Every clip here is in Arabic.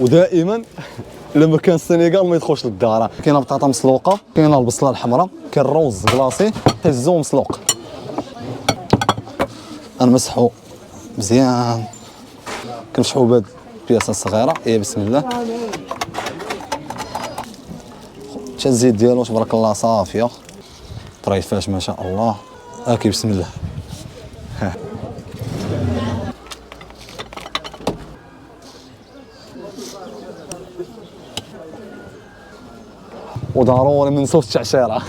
ودائما لما كان السنغال ما يدخلش للدار. كاينه بطاطا مسلوقه، كاينه البصله الحمراء، كاين الروز كلاصي حزو مسلوق. غنمسحو مزيان، كنفتحو بهاد البياسه الصغيره. بسم الله. حتى الزيت ديالو تبارك الله صافيه طريفاش ما شاء الله. بسم الله. وضروري ما نساوش التعشيره.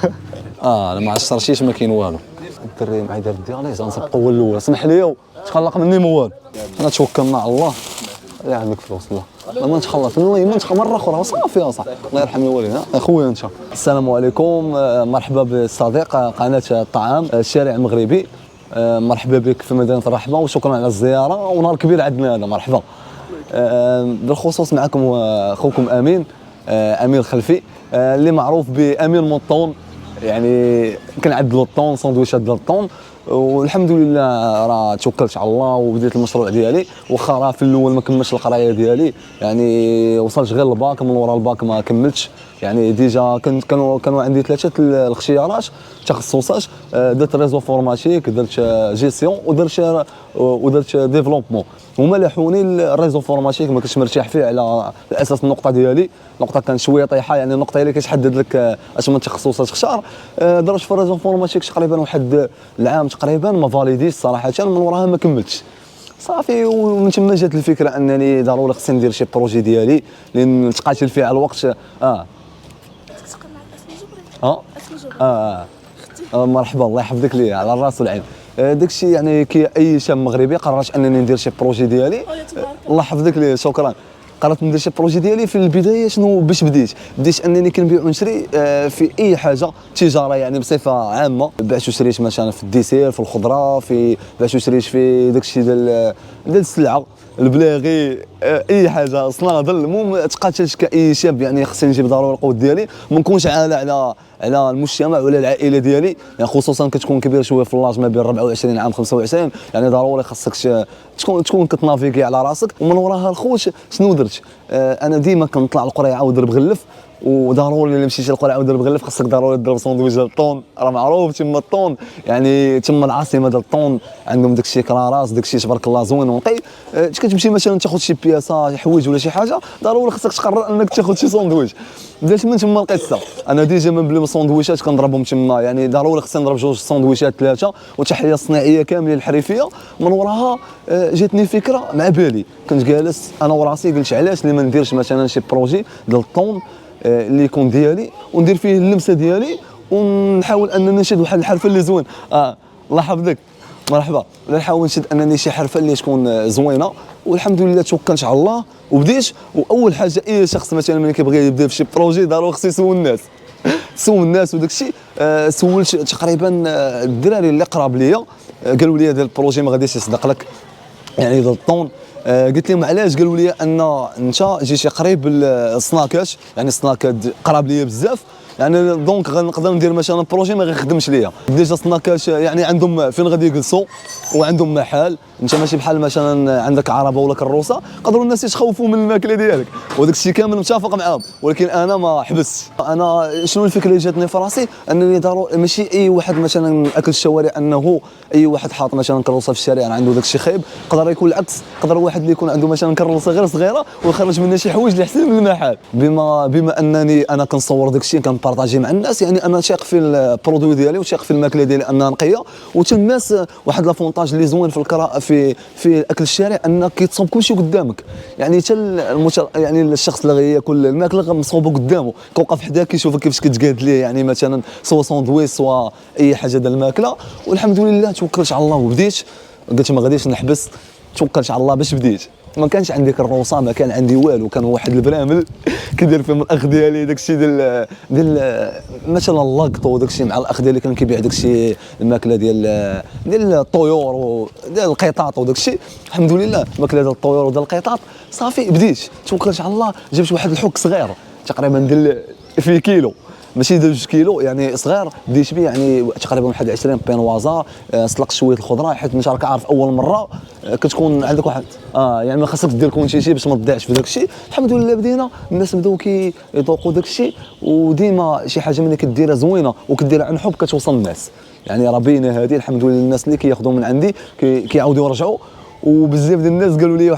انا ما عشرتيش ما كاين والو. الدري معايا دار ديالي غنسبقوا هو الاول. سمح لي تخلق مني ما والو. انا توكلنا على الله. لا عندك فلوس الله ما نتخلص المهم ما نتخلص مره اخرى صافي يا صاحبي. الله يرحم الوالدين اخويا انت. السلام عليكم، مرحبا بالصديق قناه الطعام الشارع المغربي. مرحبا بك في مدينه الرحمه وشكرا على الزياره ونهار كبير عندنا هذا. مرحبا. بالخصوص معكم اخوكم امين، امين خلفي اللي معروف بامين مونطون. يعني كنعدلوا الطون ساندويشات ديال الطون والحمد لله راه توكلت على الله وبديت المشروع ديالي. واخا راه في الاول ما كملتش القرايه ديالي، يعني وصلت غير الباك، من ورا الباك ما كملتش. يعني ديجا كانوا عندي ثلاثه الاختيارات تخصصات. درت ريزو فورماتيك، درت جيستيون ودرت ديفلوبمون. هما لاحوني الريزو فورماتيك ما كنتش مرتاح فيه على اساس النقطه ديالي. النقطه كانت شويه طايحه، يعني النقطه هي اللي كتحدد لك اش من تخصصات تختار. درت في الريزو فورماتيك تقريبا واحد العام تقريبا ما فاليديش صراحه، من وراها ما كملتش صافي. ومن ثم جات الفكره انني ضروري خصني ندير شي بروجي ديالي لان نتقاتل فيه على الوقت. مرحبا الله يحفظك ليا على الراس والعين. داكشي يعني كي اي شاب مغربي قررت انني ندير شي بروجي ديالي. الله يحفظك ليا شكرا. قررت ندير شي بروجي ديالي في البدايه. شنو باش بديت انني كنبيع ونشري في اي حاجه تجاره، يعني بصفه عامه. بعت وشريت مثلا في الديسير، في الخضره، في بعت وشريت في داكشي ديال السلعه البلاغي، اي حاجه صنادل. المهم تقاتلت كاي شاب، يعني خصني نجيب ضروري القوت ديالي، ما نكونش عالة على المجتمع ولا العائله ديالي. يعني خصوصا كتكون كبير شويه في اللاج ما بين 24 عام 25، يعني ضروري خاصك تكون كتنافيكي على راسك. ومن وراها الخوت شنو درت؟ انا ديما كنطلع القريعه ونضرب غلف، وضروري الا مشيتي للقرعه ودرب غلف خاصك ضروري تضرب ساندويتش ديال الطون. راه معروف تما الطون، يعني تما العاصمه ديال الطون عندهم داكشي كراراس، داكشي تبارك الله زوين ونقي. كتمشي مثلا تاخذ شي بياسه شي حوايج ولا شي حاجه، ضروري خاصك تقرر انك تاخذ شي ساندويتش. بدات من تما القصه. انا ديجا من بلا الساندويشات كنضربهم تما، يعني ضروري خصني نضرب جوج ساندويشات ثلاثه وتحيه صناعيه كامله الحرفيه. من وراها جاتني فكره مع بالي، كنت جالس انا وراسي قلت علاش اللي ما نديرش مثلا شي بروجي ديال الطون اللي يكون ديالي وندير فيه اللمسه ديالي ونحاول اننا نشد واحد الحرفه اللي زوين. الله يحفظك مرحبا. نحاول نشد انني شي حرفه اللي تكون زوينه، والحمد لله توكلت على الله وبديت. واول حاجه اي شخص مثلا ملي كيبغي يبدا في شي بروجي ضروري خصو يسول الناس وداك الشيء. سولت تقريبا الدراري اللي قراب ليا، قالوا لي هذا البروجي ما غاديش يصدق لك، يعني ديال الطون. قلت لهم علاش؟ قالوا لي ان انت جيتي قريب للسناكات، يعني السناكات قراب ليا بزاف، يعني دونك غنقدر ندير مثلا بروجي ما غيخدمش ليا. ديجا السناكات يعني عندهم فين غادي يجلسوا وعندهم محل. انت ماشي بحال مثلا عندك عربه ولا كروسه قدروا الناس يتخوفوا من الماكله ديالك، وداك الشيء كامل متفق معاهم. ولكن انا ما حبست. انا شنو الفكره اللي جاتني في راسي؟ انني ضروري ماشي اي واحد مثلا اكل الشوارع، انه اي واحد حاط مثلا كروسه في الشارع عنده داك الشيء خايب. يقدر يكون العكس، يقدر واحد اللي يكون عنده مثلا كروسه غير صغيره ويخرج منها شي حوايج اللي احسن من المحل. بما انني انا كنصور داك الشيء كنبارطاجي مع الناس، يعني انا شاق في البرودوي ديالي وشاق في الماكله ديالي انها نقيه. وتا الناس واحد لافونتاج اللي زوين في اكل الشارع انك كيتصوب كلشي قدامك، يعني حتى يعني الشخص اللي غياكل الماكله مصوبه قدامه، كيوقف حداك كيشوفك كيفاش كتقاد ليه، يعني مثلا سوا ساندويش سوا اي حاجه ديال الماكله. والحمد لله توكلت على الله وبديت. قلت ما غاديش نحبس، توكلت على الله باش بديت. ما كانش عندي كروسه، ما كان عندي والو، كان واحد البرامل كيدير فيهم الاخ ديالي داكشي ديال مثلا اللاكط وداكشي، مع الاخ ديالي كان كيبيع داكشي الماكله ديال الطيور وديال القطاط وداكشي. الحمد لله الماكله ديال الطيور وديال القطاط صافي بديت. توكلت على الله، جبت واحد الحك صغير تقريبا ديال في كيلو، ماشي 2 كيلو يعني صغير ديت به يعني تقريبا واحد 20 بينوازا. سلق شويه الخضره حيت انت راك عارف اول مره كتكون عندك واحد يعني ما خاصك دير كونتيتي باش ما تضيعش في داك الشيء. الحمد لله بدينا الناس بداو كيذوقوا داك الشيء، وديما شي حاجه ملي كديرها زوينه وكديرها عن حب كتوصل للناس. يعني راه باينه هذه الحمد لله. الناس اللي كياخذوا من عندي كيعاودوا يرجعوا. وبزاف ديال الناس قالوا لي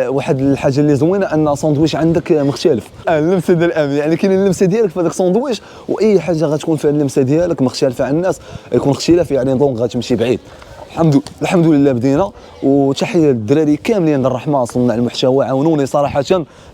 واحد الحاجه اللي زوينه ان ساندويش عندك مختلف. اللمسه ديال الامن يعني كاين اللمسه ديالك في هذاك الساندويش، واي حاجه غتكون فيها اللمسه ديالك مختلفه عن الناس يكون اختلاف يعني دونك غتمشي بعيد. الحمد لله بدينا. وتحيه للدراري كاملين عند الرحمه صناع المحتوى عاونوني صراحه،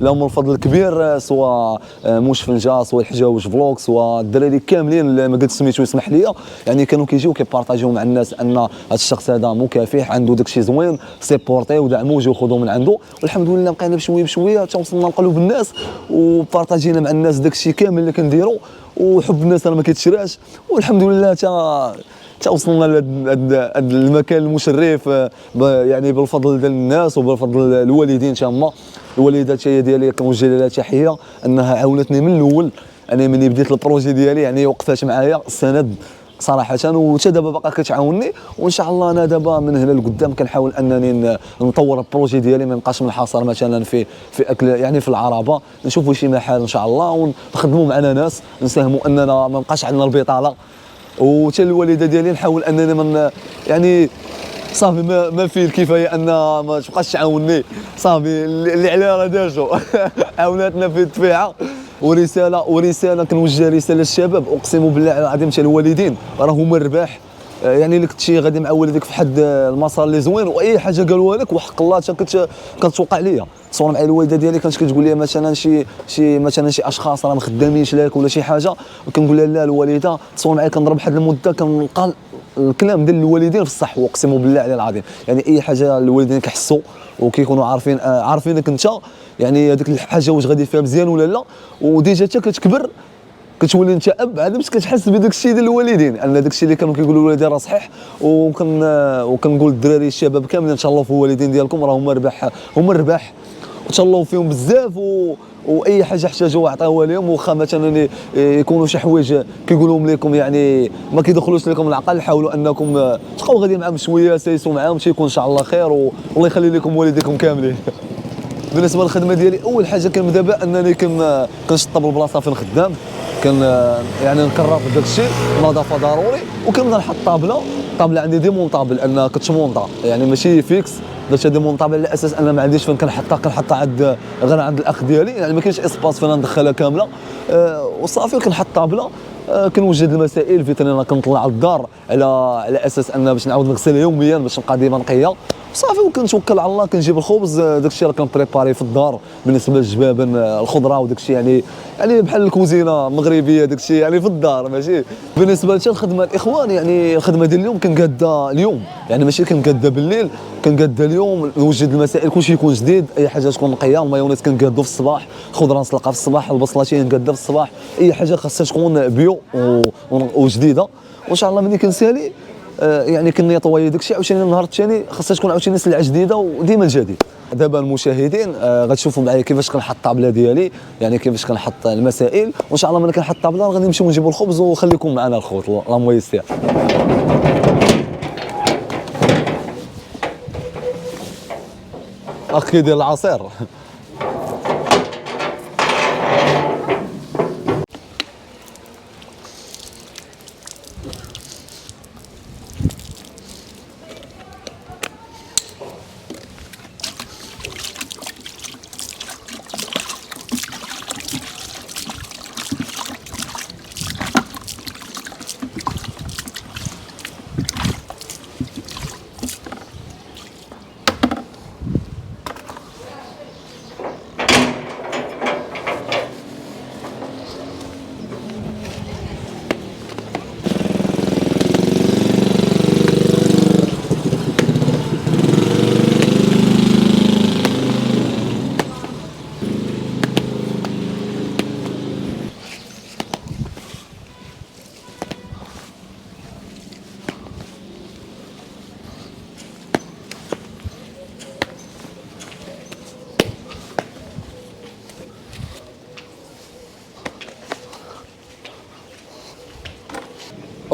لهم الفضل الكبير، سواء موش فنجا سواء الحجاوج فلوق سواء الدراري كاملين ما قد سميتو يسمح لي، يعني كانوا كيجيو كيبارطاجيو مع الناس ان هذا الشخص هذا مكافح عنده داكشي زوين سيبورتي ودعموه وجيو خذوا من عنده. والحمد لله بقينا بشويه بشويه حتى وصلنا لقلوب الناس وبارطاجينا مع الناس داكشي كامل اللي كنديرو. وحب الناس راه ما كيتشراش، والحمد لله تا وصلنا لهذا المكان المشرف يعني بالفضل ديال الناس وبالفضل الوالدين تما. الوالده ديالي كنوجه لها تحيه انها عاونتني من الاول. انا ملي بديت البروجي ديالي يعني وقفات معايا السند صراحه، وحتى دابا باقا كتعاونني. وان شاء الله انا دابا من هنا لقدام كنحاول انني نطور البروجي ديالي، ما نبقاش منحصر مثلا في اكل يعني في العربه. نشوفوا شي محل ان شاء الله ونخدموا معنا ناس نساهموا اننا ما نبقاش عندنا البطاله. وحتى الوالده ديالي نحاول انني من يعني صافي ما فيه الكفايه ان ما تبقاش تعاونني. صافي اللي عليها راه دارتو عاوناتنا في الدفيعه. ورساله كنوجه رساله للشباب، اقسم بالله العظيم حتى الوالدين راه هما الرباح. يعني الا كنتي غادي مع والديك في حد المسار اللي زوين واي حاجه قالوها لك وحق الله حتى كتوقع ليا. تصور مع الوالده ديالي كانت كتقول لي مثلا شي اشخاص راه ما خدامينش لك ولا شي حاجه، كنقول لها لا الوالده تصور معايا كنضرب واحد المده كنلقى الكلام ديال الوالدين في الصح. واقسم بالله على العظيم يعني اي حاجه الوالدين كيحسوا وكيكونوا عارفينك انت يعني هذيك الحاجه واش غادي فيها مزيان ولا لا. وديجا حتى كتكبر كتولي انت اب عاد باش كتحس بداك الشيء ديال الوالدين ان داك الشيء اللي كانوا كيقولوا الوالدين راه صحيح. وكنقول للدراري الشباب كاملين ان شاء الله في الوالدين ديالكم راه هما الرباح وتهلاو فيهم بزاف. واي حاجه احتاجوها عطيوها لهم، واخا مثلا يكونوا شي حوايج كيقولوهم لكم يعني ما كيدخلوش لكم العقل، حاولوا انكم تبقاو غادي معاهم شويه سايسوا معاهم تيكون ان شاء الله خير. والله يخلي لكم والديكم كاملين. بالنسبه للخدمه ديالي اول حاجه كنبدا بها انني كنشطب البلاصه فين خدام، يعني نكرر في داك الشيء النظافه ضروري. وكنبدا نحط طابله عندي ديمونطابل ان كتمونطا يعني ماشي فيكس، درتها ديمونطابل على اساس انا ما عنديش فين كنحطها غير عند الاخ ديالي، يعني ما كاينش اسباس فين ندخلها كامله. وصافي كنحط طابله. كنوجد المسائل فيترينا كنطلع للدار على اساس ان باش نعاود نغسلها يوميا باش نبقى ديما نقيه صافي. وكنتوكل على الله كنجيب الخبز داكشي راه كنبريباري في الدار بالنسبه للجبابن الخضره وداكشي يعني بحال الكوزينه مغربيه داكشي يعني في الدار ماشي. بالنسبه للخدمه الاخوان يعني الخدمه ديال اليوم كنقادها اليوم يعني ماشي كنقادها بالليل، كنقادها اليوم. نوجد المسائل كلشي يكون جديد، اي حاجه تكون نقيه. المايونيز كنقادو في الصباح، الخضره نسلقها في الصباح، البصلاتين نقادها في الصباح. اي حاجه خاصها تكون بيو وجديده. وان شاء الله ملي كنسالي يعني كنيطوي داكشي عاوتاني النهار الثاني خاصها تكون عاوتاني سلعه جديده وديما جديد. دابا المشاهدين غتشوفوا معايا كيفاش كنحط الطابله ديالي، يعني كيفاش كنحط المسائل. وان شاء الله ملي كنحط الطابله غادي نمشيو نجيبوا الخبز وخليكم معنا الخوت. اللهم يسر. اخ كيدير العصير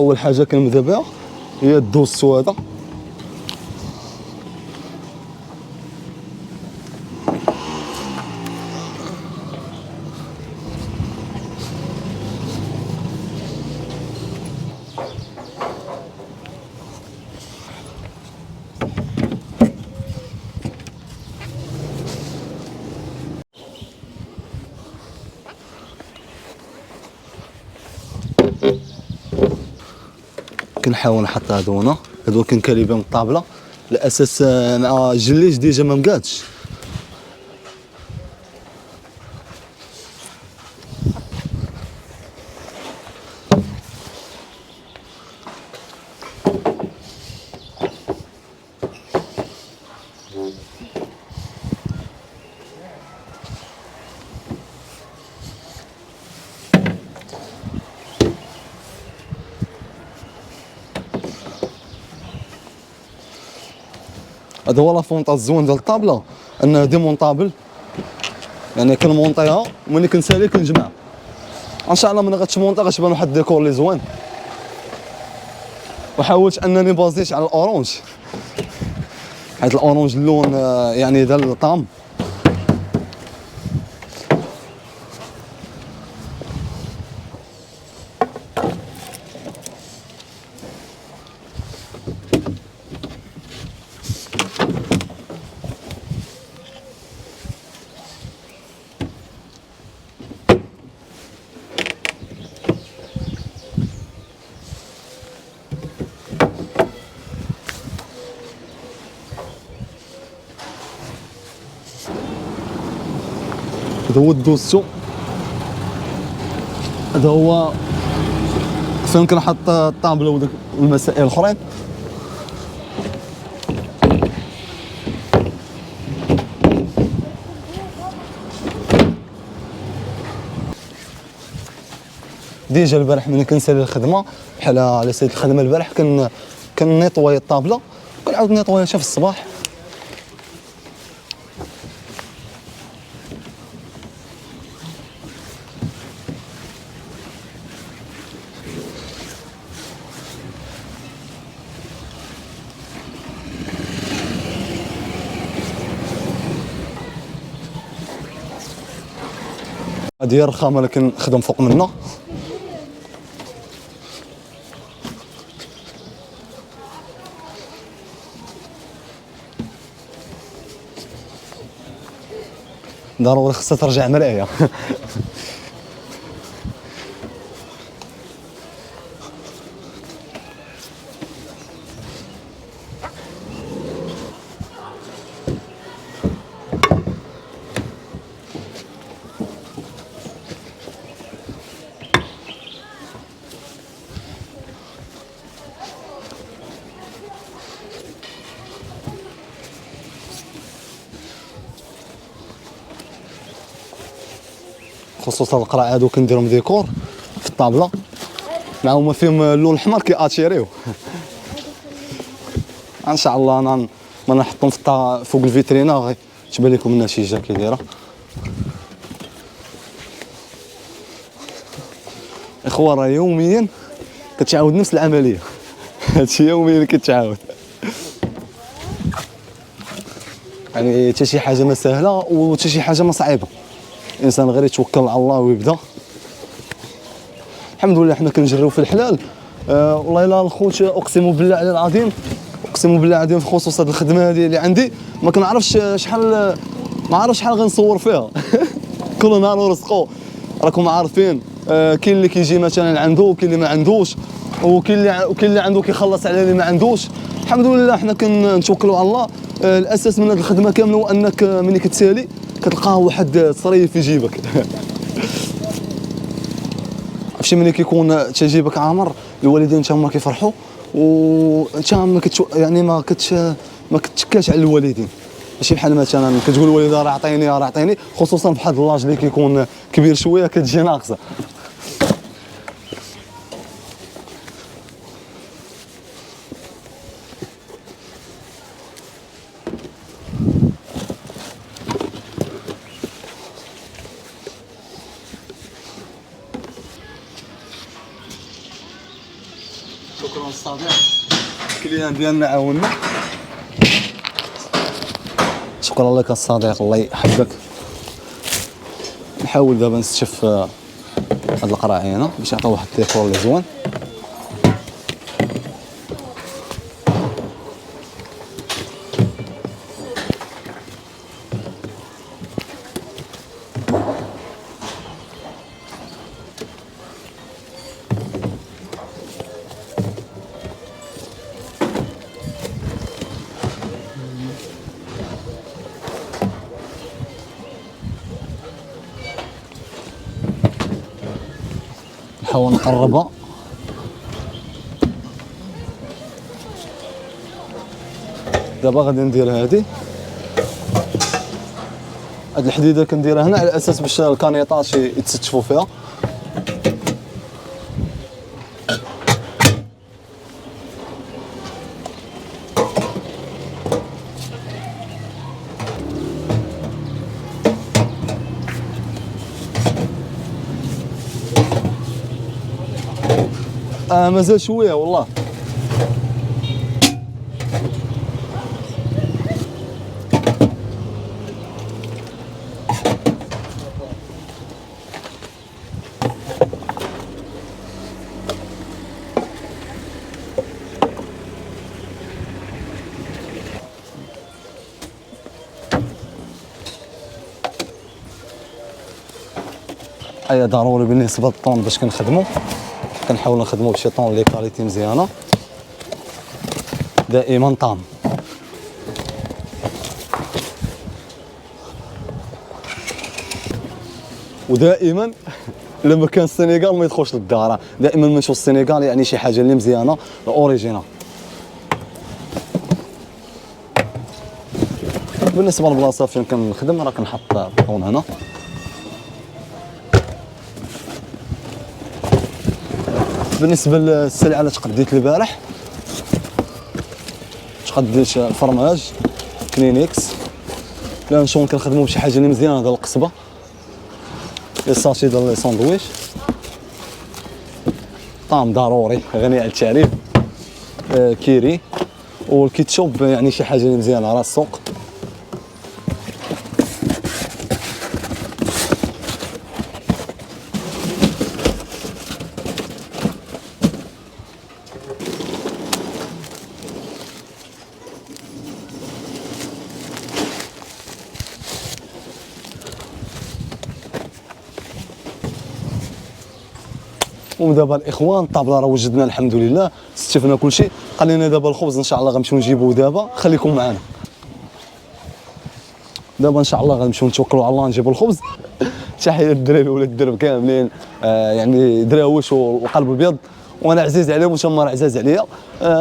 اول حاجه كنبدا بها هي الدوسو هذا. كنحاول نحط هادو هنا، هادو كنكاليبهم الطابله على اساس مع الجليج ديجا ما مقادش. هذا هو لافونطاج الزوين ديال الطابله، انها ديمونطابل، يعني كنمونطيها وملي كنسالي كنجمع. ان شاء الله ملي غتمونطا غتبان واحد الديكور اللي زوين. وحاولت انني بازيت على الاورانج، حيت الاورانج اللون يعني ديال الطعم. هذا هو الدوسو، هذا هو فين كنحط الطابله وداك المسائل الاخرين. ديجا البارح ملي كنسالي الخدمه بحال على سيد الخدمه البارح كنيطوي الطابله وكنعاود نيطويها في الصباح. هادي هي الرخامه اللي كنخدم فوق منها. ضروري خصها ترجع مرايه. خصوصا القرع هادو كنديرهم ديكور في الطابله، معهم فيهم اللون الاحمر كياتيريو. ان شاء الله انا ما نحطهم فوق الفيترينا تبان لكم النتيجه كي دايره. اخوان راه يوميا كتعاود نفس العمليه. هادشي يوميا كتعاود، يعني حتى شي حاجه ما سهله وحتى شي حاجه ما صعيبه. الانسان غير يتوكل على الله ويبدا. الحمد لله حنا كنجريو في الحلال. والله الا الخوت اقسم بالله على العظيم، اقسم بالله العظيم في خصوص هذه الخدمه هذه اللي عندي ما كنعرفش شحال، ما عرفتش شحال غنصور فيها. كل نهار ورزقو، راكم عارفين. كاين اللي كيجي مثلا عنده وكاين اللي ما عندوش، وكاين اللي عنده كيخلص على اللي ما عندوش. الحمد لله حنا كنتوكلوا على الله. الاساس من هذه الخدمه كامله هو انك ملي كتسالي كتلقاه واحد الصريف في جيبك. عرفتي ملي كيكون تجيبك عامر الوالدين حتى هما كيفرحوا، وانت يعني ما كتشكاش على الوالدين. ماشي بحال مثلا كتقول الوالده راه عطيني، خصوصا بحال اللاج اللي كيكون كبير شويه كتجي ناقصه. شكرا الصديق الكليان ديالنا عاوننا. شكرا لك الصديق الله يحفظك. نحاول دابا نستشف هاد القراعينه باش يعطيو واحد الديكور اللي زوين. نحاول نقربها. دابا غادي ندير هادي، هاد الحديده كنديرها هنا على اساس باش الكانيطاج يتستفوا فيها. مازال شويه والله. اي ضروري بالنسبه للطون باش كنخدمو، كنحاول نخدمو بشي طون لي كاليتي مزيانه دائما طام. ودائما لما كان السنغال ما يدخلش للدار، دائما ما نشوف السنغال يعني شي حاجه اللي مزيانه الاوريجينال. بالنسبه للبلاصه فين كنخدم راه كنحط الطون هنا. بالنسبه للسلعه اللي تقديت البارح، تقديت الفرماج كلينيكس، لانشون كنخدموا بشي حاجه اللي مزيانه ديال القصبه، لي ساشي ديال لي ساندويش، طعم ضروري غني على التعريف، كيري والكيتشوب يعني شي حاجه اللي مزيانه راه السوق. ودابا الاخوان الطابله راه وجدنا الحمد لله، استفنا كل شيء، خلينا دابا الخبز ان شاء الله غنمشيو نجيبوه دابا، خليكم معنا. دابا ان شاء الله غنمشيو نتوكلوا على الله نجيبوا الخبز. تحيه للدراري ولاد الدرب كاملين، يعني دراوش والقلب الابيض، وانا عزيز عليهم وتما عزاز عليا.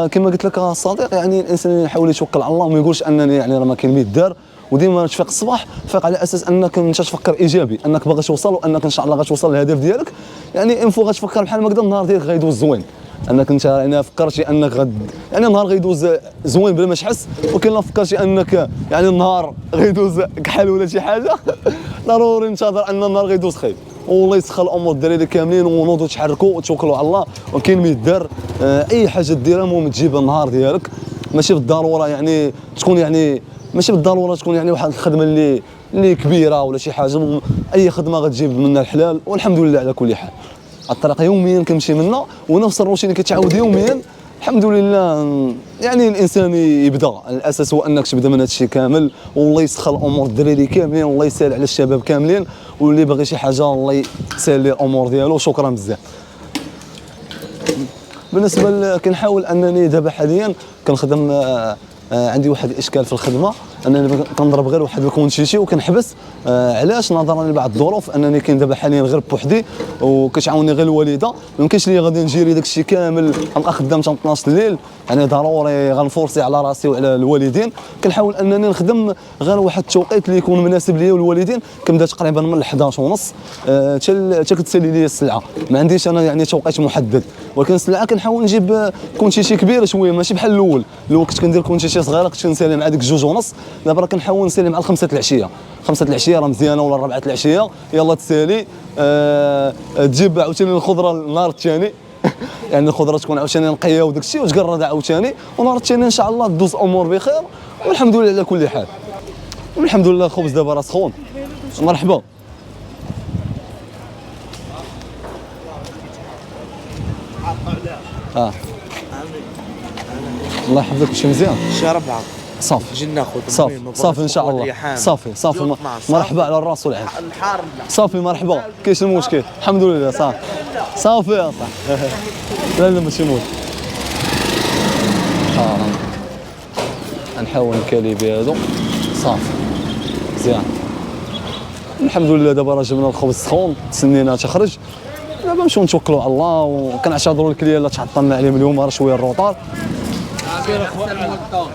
كما قلت لك الصديق، يعني الانسان يحاول يتوكل على الله وما يقولش انني يعني راه ما كاين ما يدار، وديما تفيق الصباح فيق على اساس انك انت تفكر ايجابي، انك باغي توصل وانك ان شاء الله غتوصل للهدف ديالك. يعني انفو غتفكر بحال هكذا النهار ديالك غيدوز زوين، انك انت يعني فكرتي انك يعني النهار غيدوز زوين بلا ما تحس، ولكن لا فكرتي انك يعني النهار غيدوز كحل ولا شي حاجه ضروري انتظر ان النهار غيدوز خايب. والله يسخر الامور الدراري كاملين، ونوضوا تحركوا وتوكلوا على الله، وكاين ما يدار. اي حاجه ديرها المهم تجيب النهار ديالك، ماشي بالضروره يعني تكون يعني ماشي بالضروره تكون يعني واحد الخدمه اللي كبيره ولا شي حاجه، اي خدمه غتجيب منها الحلال والحمد لله على كل حال. الطريق يوميا كنمشي منها ونفس الروتين اللي كتعاود يوميا، الحمد لله. يعني الانسان يبدا، الاساس هو انك تبدا من هذا الشيء كامل، والله يسخر الامور الدراري كاملين، والله يسهل على الشباب كاملين، واللي باغي شي حاجه الله يسهل ليه الامور ديالو. شكرا بزاف. بالنسبه كنحاول انني دابا حاليا كنخدم، عندي واحد الاشكال في الخدمه، انني كنضرب غير واحد الكونتيتي وكنحبس. علاش؟ نظرا لبعض الظروف، انني كاين دابا حاليا غير بوحدي وكتعاوني غير الوالده، ما يمكنش لي غادي نجيري داك الشيء كامل، غنبقى خدام حتى 12 الليل، يعني ضروري غنفورسي على راسي وعلى الوالدين. كنحاول انني نخدم غير واحد التوقيت اللي يكون مناسب ليا والوالدين، كنبدا تقريبا من 11 ونص حتى كتسالي لي السلعه، ما عنديش انا يعني توقيت محدد، ولكن السلعه كنحاول نجيب كونتيتي كبير شويه، ماشي بحال الاول كنت كندير كونتيتي صغيره كنت كنسالي مع ديك 2 ونص، دابا راه كنحاول نسالي مع 5 العشيه. 5 العشيه راه مزيانه، ولا 4 العشيه يلا تسالي، تجيب عاوتاني الخضره النهار الثاني يعني الخضره تكون عاوتاني نقيه وداك الشيء وتقرد عاوتاني، ونهار الثاني ان شاء الله دوز امور بخير، والحمد لله على كل حال. والحمد لله الخبز دابا راه سخون. مرحبا. الله يحفظك. وشي مزيان؟ شي 4 صافي نجي ناخذ صافي ان شاء الله. صافي مرحبا على الراس والعين. الحار صافي مرحبا. كاينش المشكل الحمد لله. صافي يا صاح. لا ماشي مول. غنحاول نكالي بهادو. صافي مزيان الحمد لله. دابا راه جبنا الخبز سخون، تسنينا تخرج، دابا نمشيو نتوكلوا على الله. وكنعتذروا للكليان اللي تعطلنا عليهم اليوم، راه شويه الروطار.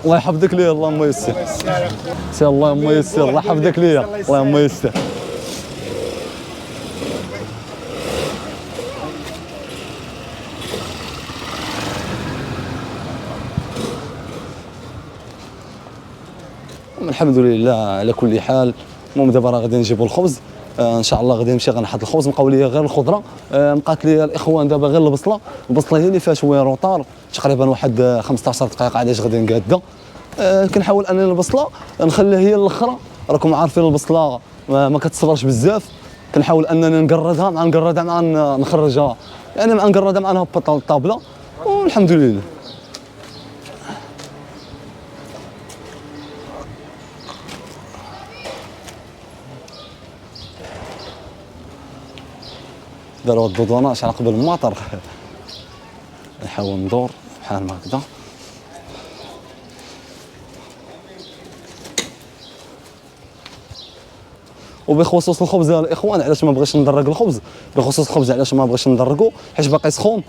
الله يحفظك ليا. اللهم يسر. سي اللهم يسر. الله يحفظك ليا. اللهم يسر. الحمد لله على كل حال. المهم دابا راه غادي نجيبوا الخبز ان شاء الله. غادي نمشي غنحط الخبز، بقاو لي غير الخضره. بقات لي الاخوان دابا غير البصله هي اللي فيها شويه روطار، تقريبا واحد 15 دقيقه علاش غادي نقاده. كنحاول انني البصله نخليها هي الاخرى. راكم عارفين البصله ما كتصبرش بزاف. كنحاول انني نقردها مع نخرجها، يعني مع نقردها مع نهبط على الطابله، والحمد لله. داروا الدودوناج على قبل المطر. نحاول ندور بحال ما هكذا. وبخصوص الخبز الاخوان علاش ما بغيتش ندرق الخبز، بخصوص الخبز علاش ما بغيتش ندرقو، حيت باقي سخون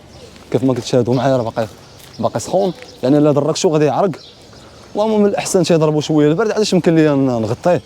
كيف ما قلت. شاهدوا معايا راه باقي سخون، يعني الا درقتو غادي يعرق. اللهم من الاحسن تيضربوا شويه البرد، علاش يمكن ليا نغطيه.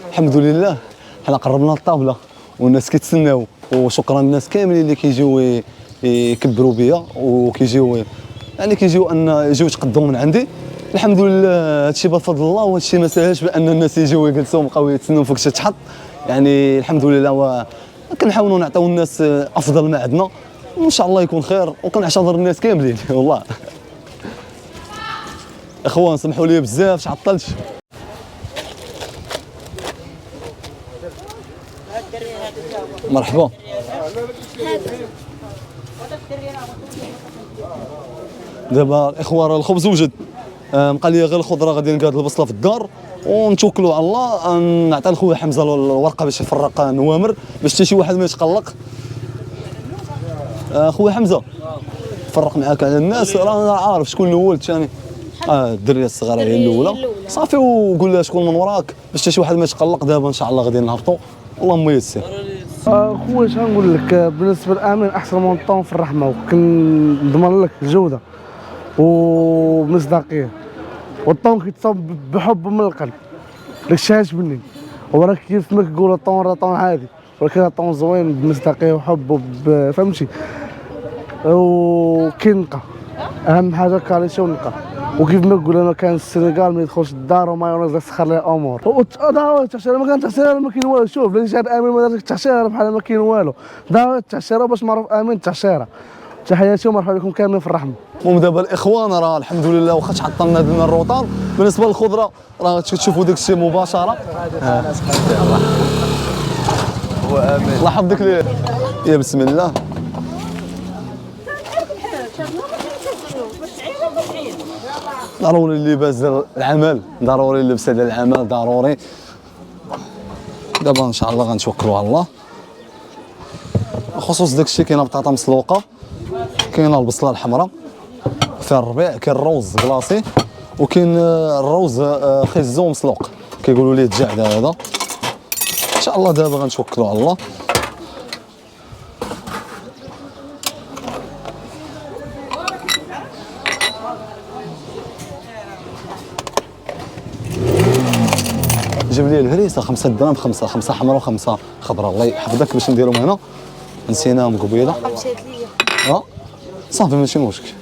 الحمد لله حنا قربنا للطابله والناس كيتسناو، وشكرا للناس كاملين اللي كيجيو يكبروا بيا وكيجيو يعني كيجيو يتقدموا من عندي. الحمد لله هادشي بفضل الله، وهادشي ما ساهلش بان الناس يجيو يجلسوا ويبقاو يتسناو فوق شي تحط. يعني الحمد لله كنحاولوا نعطيو الناس افضل ما عندنا، وان شاء الله يكون خير. وكنعتذر الناس كاملين والله. اخوان سمحوا لي بزاف تعطلت. مرحبا. دابا الاخوان راه الخبز وجد، بقى لي غير الخضره. غادي نقاد البصله في الدار ونتوكلوا على الله. نعطي لخويا حمزه الورقه باش يفرق نوامر، باش حتى شي واحد ما يتقلق. خويا حمزه فرق معاك على الناس، راه عارف شكون الاول الثاني. الدريه الصغيره هي الاولى صافي، وقول لها شكون من وراك باش حتى شي واحد ما يتقلق. دابا ان شاء الله غادي نهبطوا، اللهم يسر. خويا اش غنقول لك، بالنسبه للامين احسن مونطون في الرحمه، وكنضمن لك الجوده ومصداقيه، والطون كيتصاوب بحب من القلب. داكشي عجبني. وراك كيف ما كيقول الطون راه طون عادي، ولكن الطون زوين بمصداقيه وحب فهمتي. وكينقى اهم حاجه كاليتي ونقى. وكيف ما نقول انا كان السنغال ما يدخلش الدار ومايونيز يسخر ليه الامور. دعوه التعشيره ما كان تعشيره ما كاين والو. شوف اللي جات امين ما دارش التعشيره بحال ما كاين والو. دعوه التعشيره باش معروف امين التعشيره. تحياتي ومرحبا بكم كاملين في الرحمه. المهم دابا الاخوان راه الحمد لله واخا تعطلنا درنا الروطار. بالنسبه للخضره راه تشوفوا داك الشيء مباشره. هو امين الله يحفظك ليه. يا بسم الله. ضروري اللباس العمل، ضروري اللبس ديال العمل ضروري. دابا ان شاء الله غنتوكلوا على الله. بخصوص داك الشيء كاينه بطاطا مسلوقه، كاينه البصله الحمراء فيها الربيع، كاين الروز كلاصي، وكاين الروز خيزو مسلوق كيقولوا ليه الجعد هذا. شاء الله دابا غنتوكلوا على الله. جيب لي الهريسه 5 دراهم، 5 حمراء و5 خضراء. الله يحفظك باش نديرهم هنا، نسيناهم قبيله. مشات ليا صافي ماشي مشكل.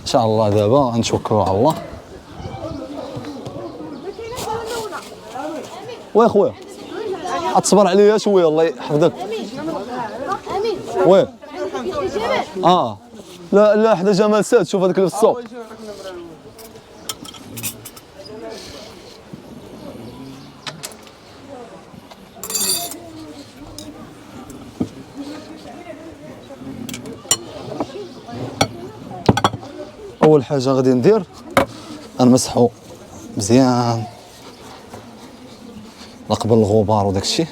ان شاء الله دابا غنتوكلوا على الله. وي خويا اتصبر عليا شويه الله يحفظك. وي لا لا حدا جمال ساد، شوف هذاك اللي في السوق. اول حاجه غادي ندير نمسحو مزيان نقبل الغبار وداك الشيء.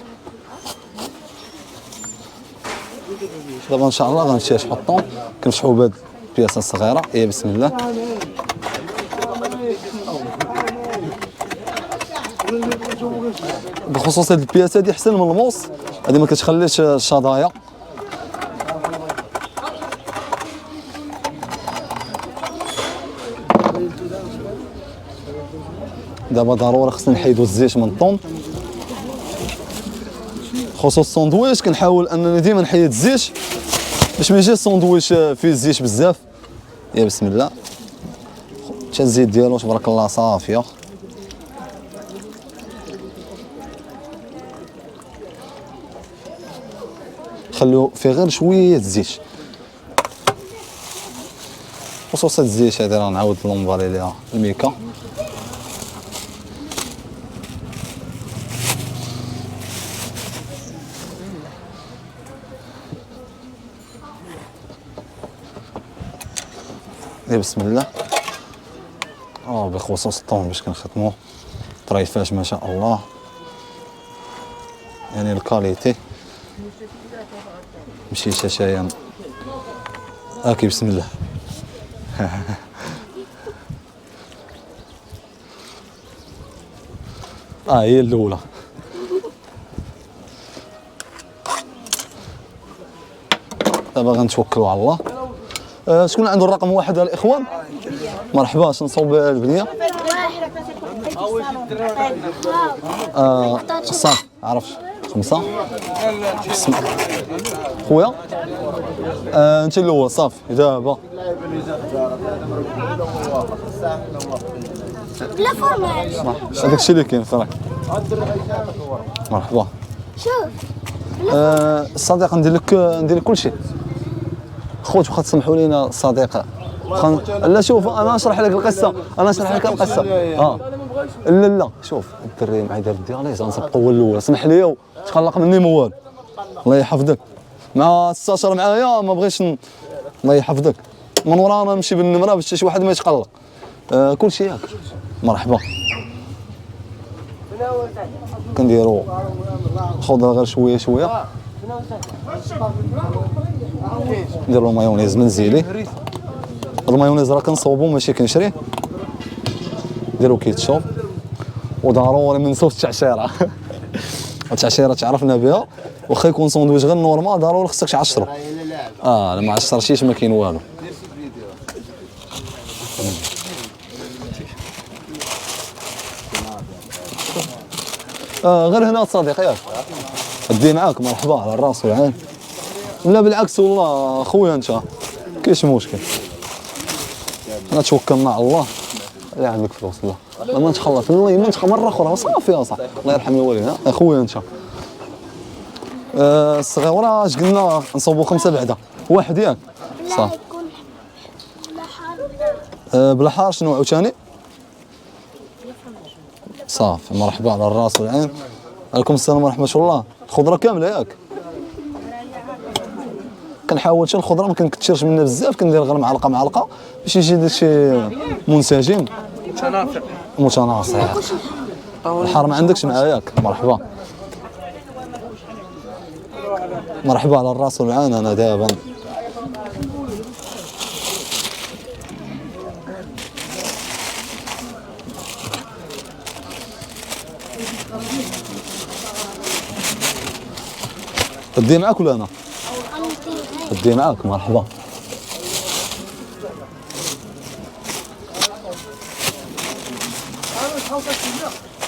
دابا ان شاء الله غنمشي نحطهم، كنفتحوا بهاد البياسه الصغيره. بسم الله. بخصوص هاد البياسه هادي احسن من الموس، هادي ما كتخليش الشظايا. دابا ضروري خصنا نحيدو الزيت من الطون. خصوص الساندويش كنحاول انني ديما نحيد الزيت باش ما يجيش الساندويش فيه الزيت بزاف. بسم الله. حتى الزيت ديالو تبارك الله صافيه. خليو فيه غير شويه الزيت. خصوصا الزيت هذه راه نعاود نمبالي ليها الميكا. بسم الله. بخصوص الطون باش كنخدمو طريفات ما شاء الله، يعني الكاليتي ماشي شاشايا. بسم الله. هي الاولى. دابا غنتوكلوا على الله. شكون عنده الرقم 1 الاخوان؟ مرحبا. نصوب البنيه. صافي عرفت 5. بسم الله خويا. انت الاول صافي دابا. لا فرماج. هذاك الشيء اللي كاين فرق. مرحبا. شوف الصديق ندير لك كل شيء. خوت واخا تسمحوا لينا الصديق. لا شوف انا نشرح لك القصه، لا شوف الدري معايا دار دياليز غنسبقوا هو الاول. اسمح لي وتقلق مني موال. الله يحفظك. مع الساشر معايا ما بغيتش الله يحفظك. من ورانا نمشي بالنمره باش شي واحد ما يتقلق. كل شيء ياك. مرحبا. كنديروا خضره غير شويه. نديروا المايونيز منزلي. المايونيز راه كنصوبو ماشي كنشريه. نديروا كيتشوب وضروري ما نساوش التعشيره. التعشيره تعرفنا بها، واخا يكون ساندويش غير نورمال ضروري خصك تعشرو. لا ما عشرتيش ما كاين والو. غير هنا صديقي ياك ادي معاك. مرحبا على الراس والعين. لا بالعكس والله خويا انت كاينش مشكل. انا توكلنا على الله. لا عندك فلوس لا ما نتخلص الله ما مره اخرى صافي يا صاحبي. الله يرحم الوالدين. خويا انت الصغيره اش قلنا نصوبوا 5 بعدا 1 ياك صافي. بلا حار شنو عاوتاني صافي. مرحبا على الراس والعين. عليكم السلام ورحمه الله. الخضره كامله ياك. كنحاول حتى الخضره ما كنكثرش منها بزاف، كندير غير معلقه باش يجي داكشي منسجم متناسق. الحار ما عندكش معايا ياك. مرحبا على الراس والعين. انا دابا تدي معاك ولا انا؟ تدي معاك مرحبا.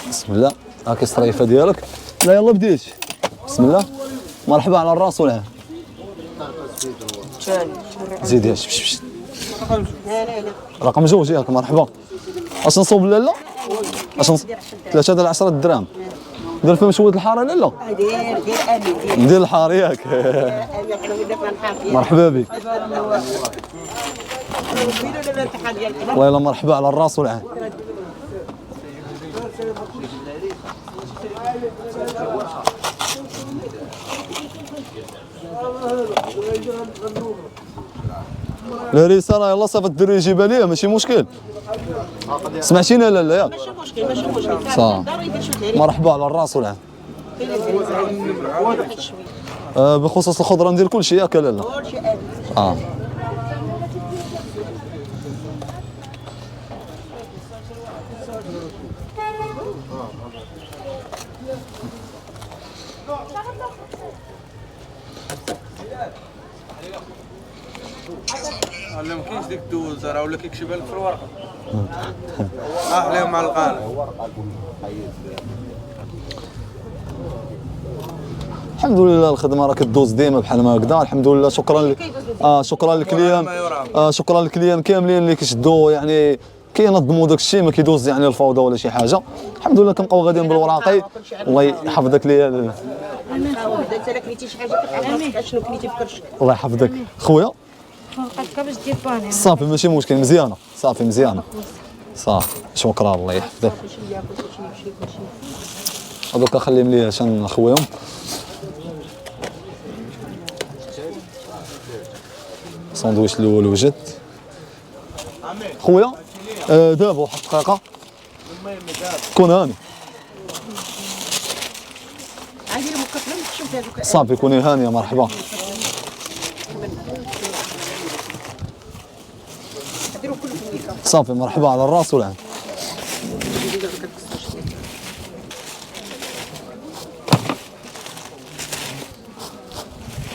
بسم الله. هاكي الصريفه ديالك. لا يلا بديت. بسم الله. مرحبا على الراس والعين. زيد يا شبش. رقم 2 ياك مرحبا. اش نصوب لالا؟ اش نصوب 3 ديال 10 دراهم. دير فيهم شويه الحاره لالا؟ ندير الحار ياك. مرحبا بك. والله يلا مرحبا على الراس والعين. الهريسه راه يلاه صافي الدري يجيبها ليا ماشي مشكل. سمعتينا لالا ياك؟ ماشي مشكل ماشي مشكل. صافي. مرحبا على الراس والعين. بخصوص الخضره ندير كل شيء ياك لالا؟ لا ما كاينش ديك الدوز راه ولا كيكشبها لك في الورقه. عليهم مع القالب. الحمد لله الخدمه راه كدوز ديما بحال ما هكذا. الحمد لله. شكرا شكرا للكليان. شكرا للكليان كاملين اللي كيشدوا يعني كينظموا داك الشيء ما كيدوز يعني الفوضى ولا شي حاجه. الحمد لله كنبقاو غاديين بالوراقي. الله يحفظك ليا. انت لا كليتي شي حاجه كتعرف شنو كليتي في كرشك. الله يحفظك خويا. فوقك باش دير باني. صافي ماشي مشكل مزيانه. صافي مزيانه. صافي شكرا الله يحفظك. هذوك خليهم لي عشان نخويهم. ساندويش الاول وجد خويا. دابا واحد الدقيقه كون هاني. عادي المكفله نشوف هذوك. صافي كوني هانيه مرحبا. ديروا كله في الميكا. صافي مرحبا على الراس والعين.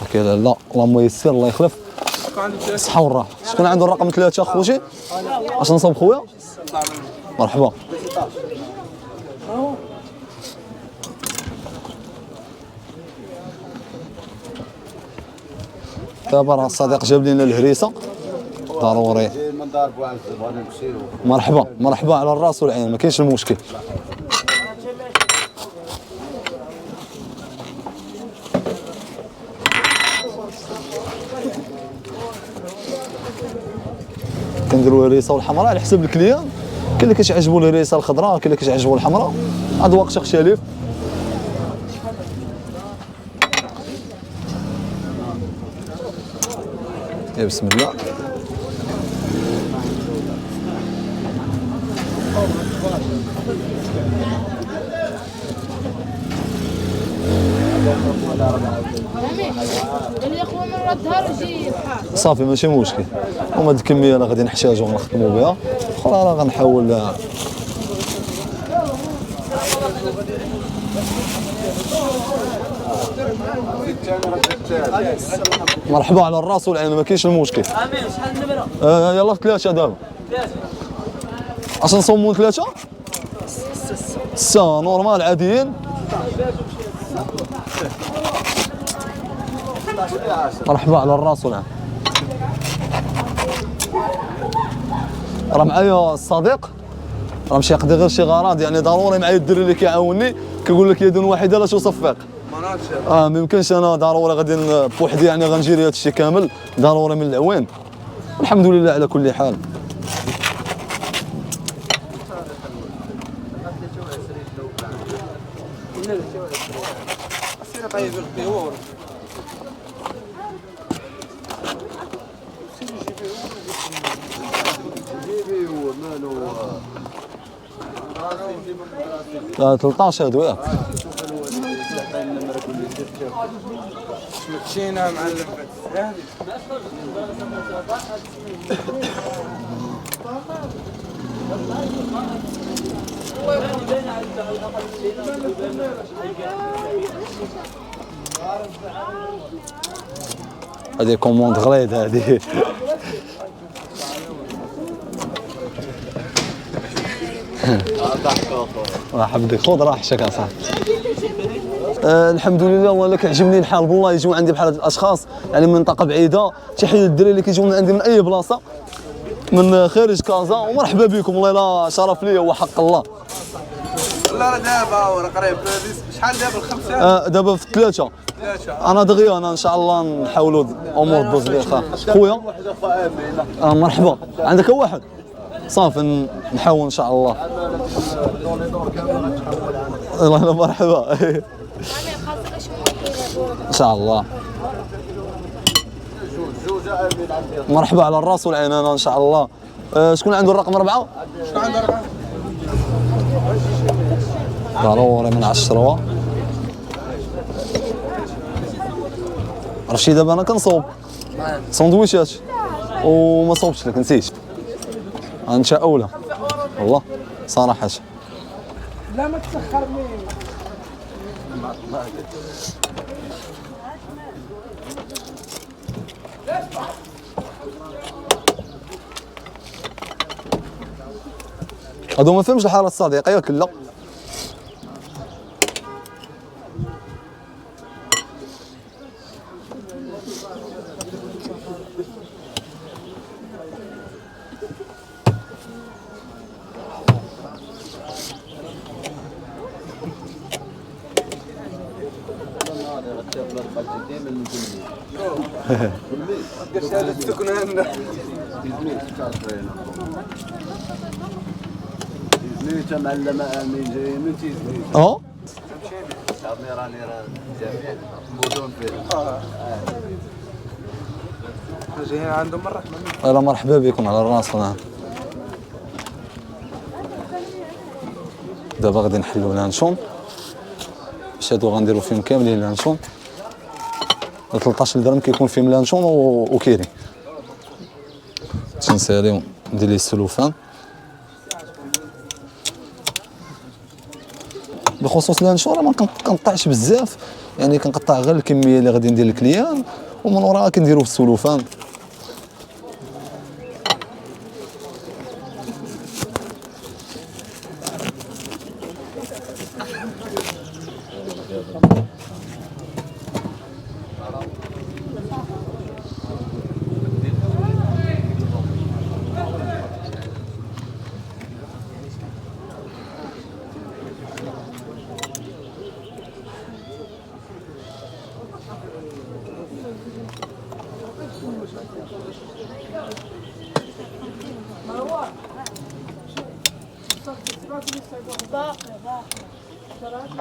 هكا لا اللهم يسر الله يخلف. الصحة والراحة. شكون عنده الرقم 3 خوتي؟ اش نصوب خويا؟ مرحبا. دابا راه الصديق جاب لنا الهريسة ضروري. مرحبا مرحبا على الراس والعين ما كاينش المشكل. كنديروا الهريسه والحمراء على حسب الكليان. كاين اللي كتعجبو الهريسه الخضراء كاين اللي كتعجبو الحمراء. اذواق تختلف. يا بسم الله. اللي يخوى من الظهر يجي صافي ماشي مشكل. هما هاد الكميه اللي غادي نحتاجو ونخدمو بها. اخرى راه غنحاول. مرحبا على الراس والعين ما كاينش المشكل. شحال النمره؟ يلا في 3 دابا. اش نصومو 3؟ 6 نورمال عاديين. مرحبا على الراس والعين. راه معايا الصديق راه ماشي يقضي غير شي غراض يعني ضروري معايا الدري اللي كيعاونني كيقول لك يد واحده لا تصفق. ما يمكنش انا ضروري غادي بوحدي يعني غنجيري هذا الشيء كامل ضروري من العوين. الحمد لله على كل حال. لا 13 هادو ياك. مشينا معلم. هذه كوموند غليظ هذه. الله يحفظك، خذ راحتك اصاحبي. الحمد لله، وانا كيعجبني الحال والله، يجيو عندي بحال هاد الاشخاص يعني من منطقه بعيده، تحيه للدراري اللي كيجيو من عندي من اي بلاصه من خارج كازا، ومرحبا بكم، والله لا شرف لي وحق الله. لا راه دابا وراه قريب شحال دابا الخمسه؟ دابا في ثلاثه. انا دغيا انا ان شاء الله نحاولوا الامور تدوز بخير. خويا مرحبا، عندك واحد؟ صافي نحاول ان شاء الله. الله مرحبا. ان شاء الله. مرحبا على الراس والعين انا ان شاء الله. شكون عنده الرقم 4؟ شكون عنده 4؟ ضروري من 10. عرفتي دابا انا كنصوب سندويشات وما صوبتش لك، نسيت. انت اولى والله صراحه. لا ما تسخرني. هادو ما فهمش الحاره الصديقه ياك لا. اه جايين عندهم مره. يلا مرحبا بكم على راسنا. دابا غادي نحلوا لانشون، باش هادو غنديروا فيهم كاملين لانشون. 13 درهم كيكون فيهم لانشون وكيري. تنساليو ندير ليه السلوفان. بخصوص لانشون راه ما كنقطعش بزاف، يعني كنقطع غير الكميه اللي غادي ندير للكليان، ومن وراها كنديرو في السلوفان.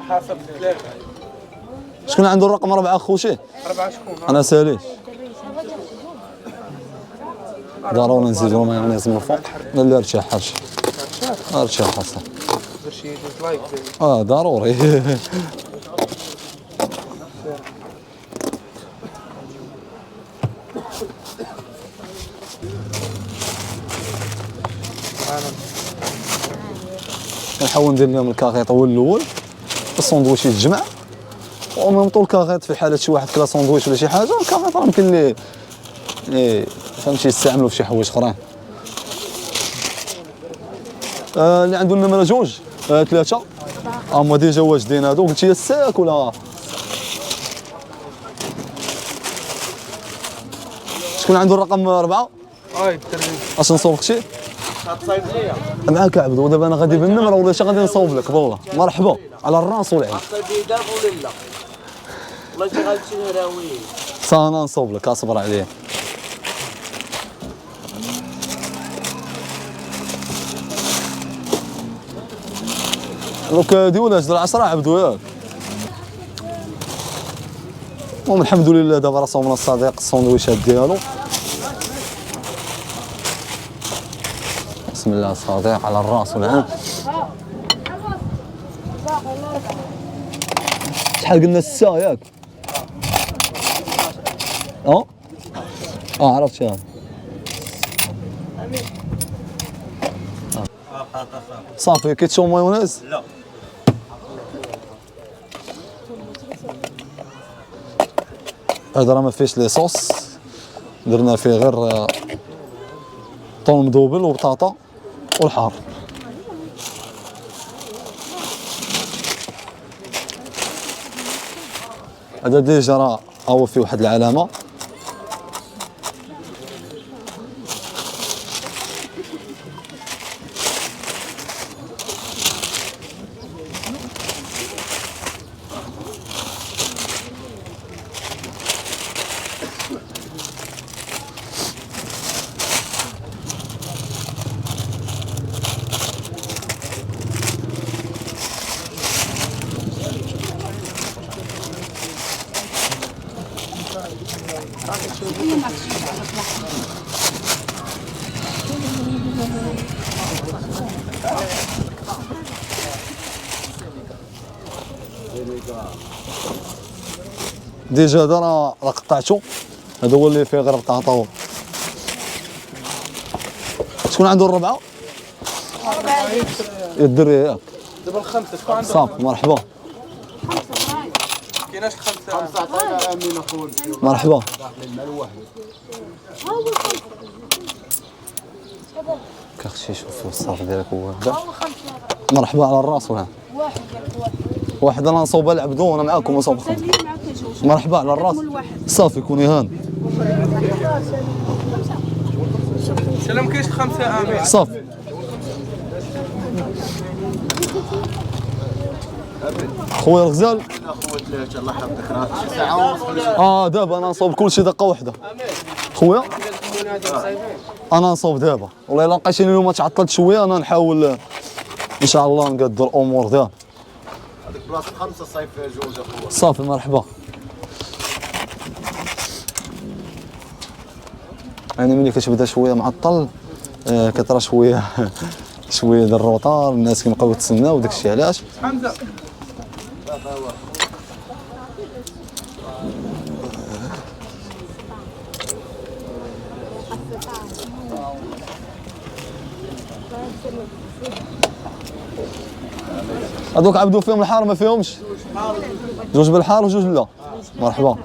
حسب ثلاثه. شكون عنده الرقم 4 خوشي؟ 4 شكون؟ انا ساليت. ضروري نزيدو مايونيز من الفوق. لا ارتاح هادشي. ارتاح اصاحبي. دير شي ديسلايك. ضروري. كنحاول ندير لهم الكاغيط هو الاول، الساندويتش يتجمع، وميم طول الكاغيط في حاله شي واحد كلا ساندويتش ولا شي حاجه، الكاغيط راه يمكن ليه فهمتي يستعملوا في شي حوايج اخرين. اللي عنده النمره 2 3 هما ديجا واجدين هادو. قلتي الساك ولا شكون عنده الرقم 4؟ الدري. اش نصوبك شي؟ غتصايب ليا. معاك عبد، ودابا انا غادي بالنمره ولا شي غادي نصوب لك بالله. مرحبا على الراس والعين. غتصايب لي دابا ولا لا؟ والله شي غادي نراوي. انا نصوب لك، اصبر عليه. دوك ديولاش ديال 10 عبدو ياك. المهم الحمد لله دابا راه صومنا الصديق الساندويشات ديالو. بسم الله الصديق على الراس والعين. شحال قلنا 6 ياك؟ عرفتها. صافي كيتشو مايونيز؟ لا. هذا راه ما فيهش لي صوص، درنا فيه غير طون مذوبل وبطاطا والحار. هذا ديجا راه هو فيه واحد العلامه. ديجا هذا راه قطعته، هذا هو اللي فيه غير بطاطا. شكون عنده الربعه؟ الدري ياك دابا الخمسه شكون عنده؟ صافي مرحبا كايناش الخمسه عطينا امين اخويا. مرحبا. كاختي شوفوا الصاف ديالك هو هذا. مرحبا على الراس. وها واحد انا نصوب العبدو وانا معاكم نصوب خمسه. مرحبا على الراس. صافي كوني هان. سلام كاينش الخمسه امين. صافي خويا الغزال. الله يحفظك. دابا انا نصوب كلشي دقه واحده. خويا انا نصوب دابا، والله الا لقيتيني اليوم تعطلت شويه انا نحاول ان شاء الله نقدر الامور ديالي. هذيك بلاصه خمسه صايب فيها جوج اخويا. صافي مرحبا. يعني ملي كتبدا شويه معطل كترى شويه شويه ديال الروطار، الناس كيبقاو يتسناو داكشي علاش. حمزه هذوك عبدو فيهم الحار ما فيهمش؟ جوج بالحار وجوج لا. مرحبا.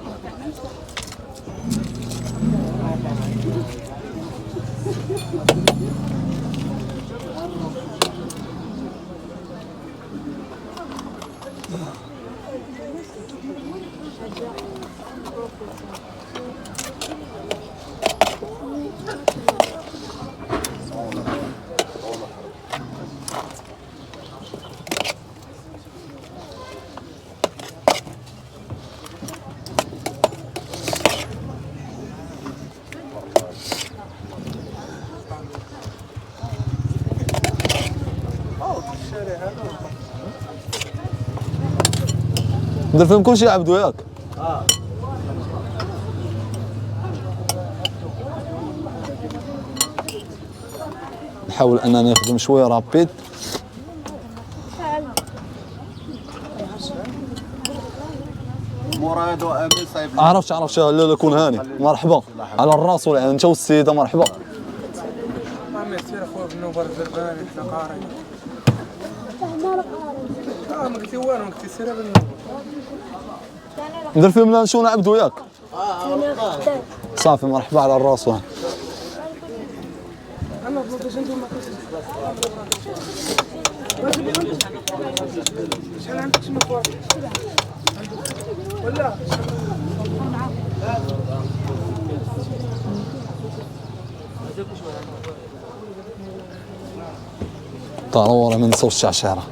ندير فيهم كلشي عبدو ياك. نحاول انني نخدم شويه رابيد. مراد وامين صايب. عرفت لا لا كون هاني. مرحبا على الراس والعين انت والسيده. مرحبا. امين سير اخويا بالنوبه الزرباني حنا قارين. ما قلتي والو، ما قلتي سير بالنوبه. ندير فيهم لانشون عبدو ياك. صافي مرحبا على الراس والعين. ضروري ما نساوش الشعشيره.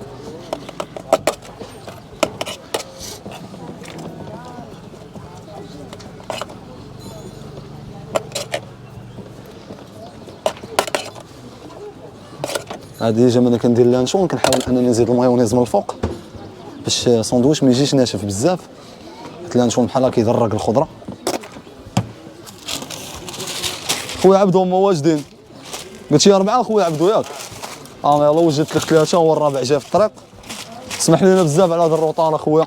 هادي ديجا ملي كندير لانشون كنحاول انني نزيد المايونيز من الفوق باش ساندويش ما يجيش ناشف بزاف. اللانشون بحال هكا يدرق الخضره. خويا عبدو هما واجدين. قلتي 4 خويا عبدو ياك. يلاه وجدت لك 3 والرابع جا في الطريق. اسمح لينا بزاف على هذا الروطار اخويا.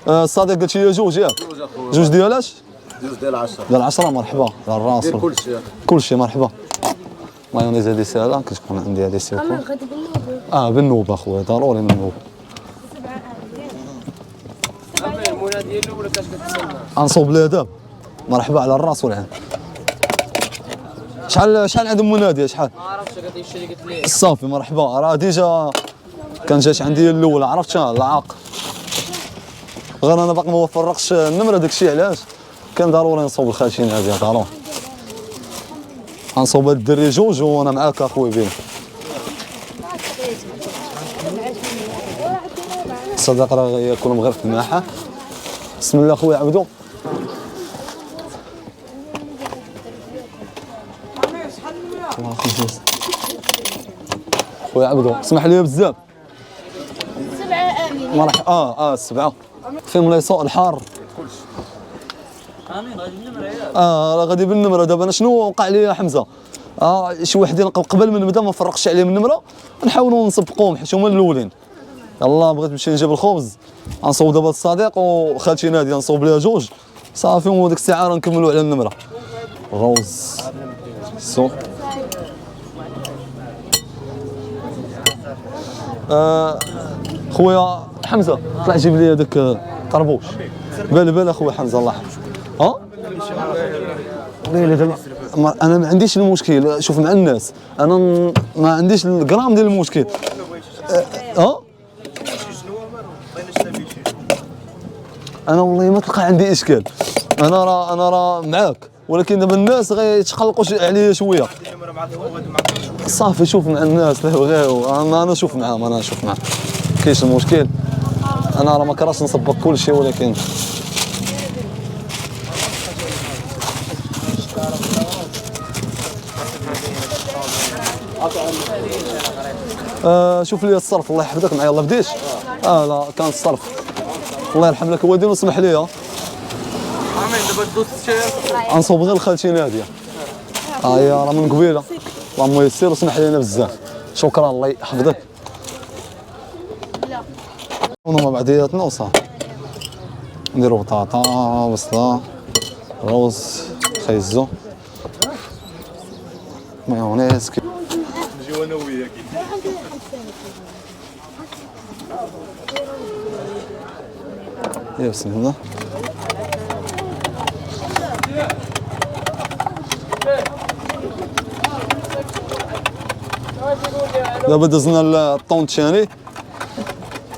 الصديق قلت لي جوج ياك. جوج ديالاش؟ جوج ديال 10. ديال 10 مرحبا على الراس. دير كلشي. كلشي مرحبا. مايونيز هادي ساهله كتكون عندي هادي سيركو. بالنوبه اخويا ضروري من النوبه. المولى ديال الاولى غنصوب ليه دابا. مرحبا على الراس والعين. شحال عندهم مناديه شحال؟ ما عرفتش قد يشري قلت ليه صافي مرحبا راه ديجا كان جات عندي الاول عرفت العاق. غير انا باقي ما فرقش النمره داكشي علاش كان ضروري نصوب الخالتين هذه ضروري. غنصوب هاد الدري جوج وانا معاك اخويا بيه. الصديق راه ياكلهم غير في الماحه. بسم الله خويا عبدو. الله يخليك خويا عبدو اسمح لي بزاف. 7 امين. مرحبا السبعه فين لا يسوق الحار. امين غادي النمره راه غادي بالنمره دابا. انا شنو وقع لي يا حمزه شي وحدين قبل من نبدا ما نفرقش عليهم النمره نحاولوا نسبقوهم حيت هما الاولين. يلاه بغيت نمشي نجيب الخبز غنصوب دابا الصديق وخالتي ناديه نصوب ليها جوج صافي وديك الساعه نكملوا على النمره. روز سو خويا حمزه طلع جيب لي هذاك طربوش. بال اخويا حمزه الله يحفظك. انا ما عنديش المشكل شوف مع الناس انا ما عنديش الجرام ديال المشكل. انا والله ما تلقى عندي اشكال. انا راه معاك ولكن دابا الناس غيتقلقوا عليا شويه. صافي شوف مع الناس اللي بغاو انا نشوف معاهم كاينش المشكل. انا راه ما كرهتش نسبق كل شيء ولكن شوف لي الصرف الله يحفظك معايا الله بديش. لا كان الصرف الله يرحم لك والدين وسمح لي. امين دابا دوز الشير غنصوب غير الخالتي ناديه. يا راه من قبيله اللهم يسر وسمح لينا بزاف. شكرا الله يحفظك. ونما بعدياتنا وصافي نديرو بطاطا بصله روز خيزو مايونيز. نجيو انا وياك. يا بسم الله. دابا دزنا الطون الثاني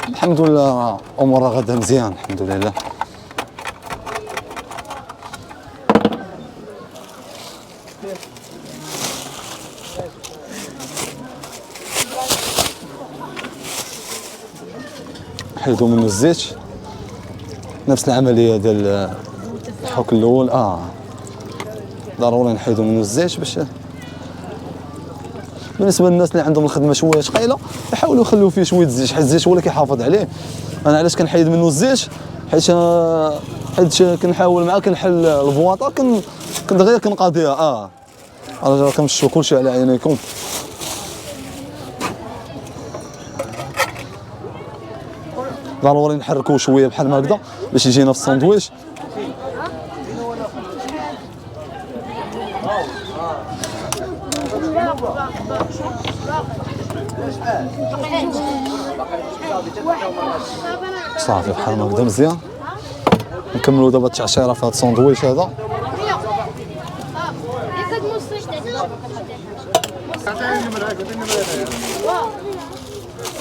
الحمد لله امورها غادا مزيان الحمد لله. حيدوا منه الزيت نفس العمليه ديال الحك الاول. ضروري نحيدوا منه الزيت باش بالنسبه للناس اللي عندهم الخدمه شويه ثقيله يحاولوا يخليو فيه شويه الزيت حيت الزيت هو اللي كيحافظ عليه. انا علاش كنحيد منه الزيت حيت كنحاول معاه كنحل البواطه كنت غير كنقاضيها. راه كنمشيو كلشي على عينيكم. ضروري نحركوه شويه بحال ما هكذا باش يجينا في الساندويش. صافي بحال ما هكذا مزيان. نكملوا دابا التعشيره في هذا الساندويش هذا.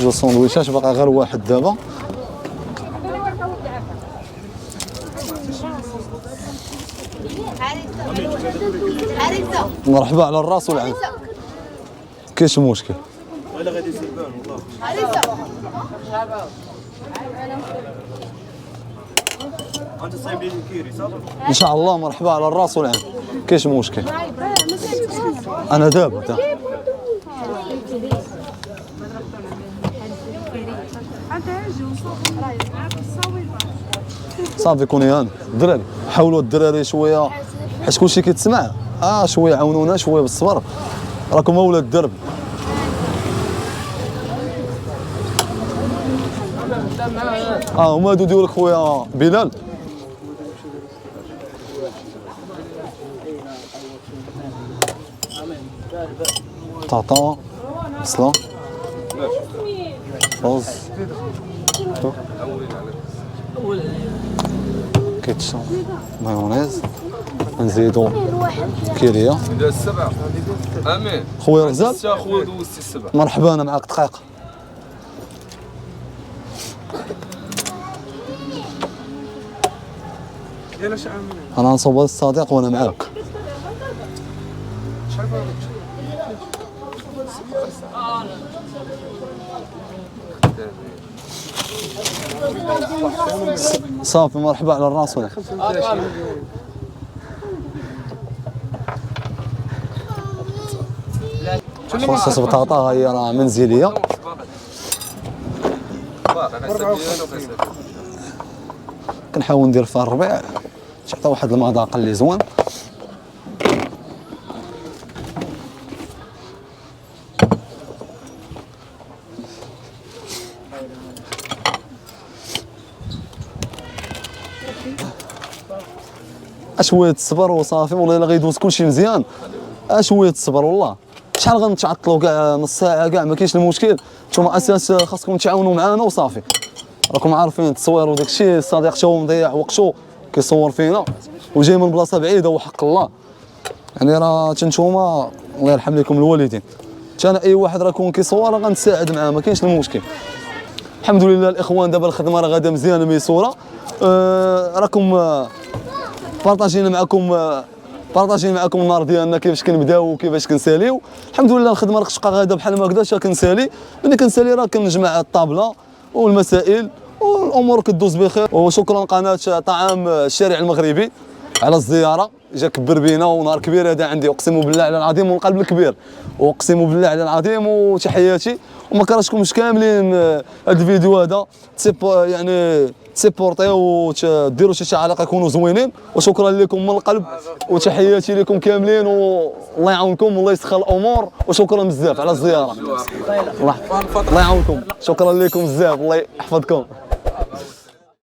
جوج ساندويشات باقي غير واحد دابا. مرحبا على الراس والعين. كاينش مشكل. ولا غادي يسبان والله. انت صايب لي الكيري صافي. ان شاء الله مرحبا على الراس والعين كاينش مشكل. انا دابا صافي كوني هان الدراري حاولوا الدراري شويه حيت كلشي كيتسمع. شويه عاونونا شويه بالصبر راكم اولاد الدرب. هما هادو ديالك خويا بلال. طاطا بصله روز كيتشوب مايونيز نزيدو كيريه ندير السبعه امين خويا رزاق سته خويا دوزتي السبعه مرحبا انا معاك دقيقه يلا شحال من انا نصوب الصديق وانا معاك صافي مرحبا على الراس ولا خصوص بطاطا هي راه منزليه كنحاول ندير فيها الربيع تعطي واحد المذاق اللي زوين شويه الصبر وصافي والله الا غيدوز كلشي مزيان شويه الصبر والله شحال غنتعطلوا كاع نص ساعه كاع ما كاينش المشكل نتوما اساس خاصكم تعاونوا معنا وصافي راكم عارفين التصوير وداك الشيء الصديق تا هو مضيع وقته كيصور فينا وجاي من بلاصه بعيده وحق الله يعني راه نتوما الله يرحم لكم الوالدين انا اي واحد راه كون كيصور راه غنتساعد معاه ما كاينش المشكل الحمد لله الاخوان دابا الخدمه راه غاده مزيانه ميسوره راكم بارطاجينا معكم النهار ديالنا كيفاش كنبداو وكيفاش كنساليو الحمد لله الخدمه راه كتبقى غاده بحال ما هكذا كنسالي ملي كنسالي راه كنجمع الطابله والمسائل والامور كدوز بخير وشكرا قناه طعام الشارع المغربي على الزياره جا كبر بينا ونهار كبير هذا عندي اقسم بالله على العظيم والقلب الكبير واقسم بالله على العظيم وتحياتي وما كرهتكمش كاملين هذا الفيديو هذا يعني تسيبورتيو وديروا شي تعاليق يكونوا زوينين وشكرا لكم من القلب وتحياتي لكم كاملين والله يعاونكم والله يسخر الامور وشكرا بزاف على الزياره الله يعاونكم شكرا لكم بزاف الله يحفظكم